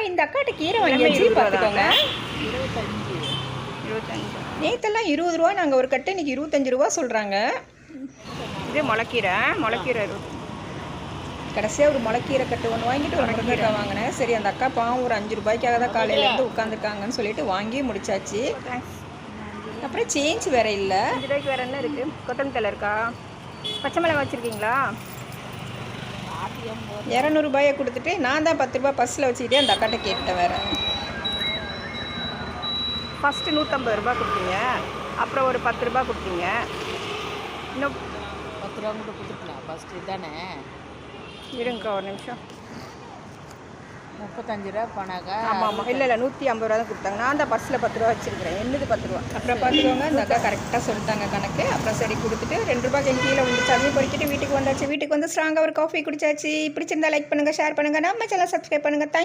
இந்த அக்காட்ட கீரை வாங்கியாச்சு பார்த்துக்கோங்க. 25 நேற்றெல்லாம் 20 ரூபா, நாங்கள் ஒரு கட்டை இன்றைக்கி 25 ரூபா சொல்கிறாங்க. இது முளைக்கீரை 20. கடைசியாக ஒரு முளைக்கீரை கட்டு ஒன்று வாங்கிட்டு ஒரு முருங்கைக்காய் வாங்கினேன். சரி, அந்த அக்கா பாவம் ஒரு 5 ரூபாய்க்காக தான் காலையிலேருந்து உட்காந்துருக்காங்கன்னு சொல்லிட்டு வாங்கி முடிச்சாச்சு. அப்புறம் சேஞ்ச் வேற இல்லை. 5 ரூபாய்க்கு வேறு என்ன இருக்குது? கொத்தமல்லி தழை இருக்கா? பச்சை மிளகா வச்சுருக்கீங்களா? 200 ரூபாயை கொடுத்துட்டு நான் தான் 10 ரூபா பஸ்ஸில் வச்சுக்கிட்டே அந்த அக்காட்ட கேட்டேன். வேறு ஃபஸ்ட்டு 150 ரூபா கொடுத்தீங்க, அப்புறம் ஒரு 10 ரூபா கொடுத்தீங்க, இன்னும் 10 ரூபா கூட கொடுத்துக்கலாம். ஃபஸ்ட்டு தானே. இருங்க ஒரு நிமிஷம். 35 ரூபா போனாக்கா. ஆமாம், இல்லை 150 ரூபா தான் கொடுத்தாங்க. நான் தான் பஸ்ஸில் 10 ரூபா வச்சுருக்கிறேன். என்னது 10 ரூபா. அப்புறம் பார்த்துக்கோங்க, அந்த அக்கா கரெக்டாக சொல்லிட்டாங்க கணக்கு. அப்புறம் சரி கொடுத்துட்டு 2 ரூபாய்க்கு என் கீழே வந்துச்சு. அதையும் பொறிக்கிட்டு வீட்டுக்கு வந்தாச்சு. வீட்டுக்கு வந்து ஸ்ட்ராங்காக ஒரு காஃபி குடிச்சாச்சு. பிடிச்சிருந்தா லைக் பண்ணுங்கள், ஷேர் பண்ணுங்கள், நம்ம சேனல் சப்ஸ்கிரைப் பண்ணுங்கள்.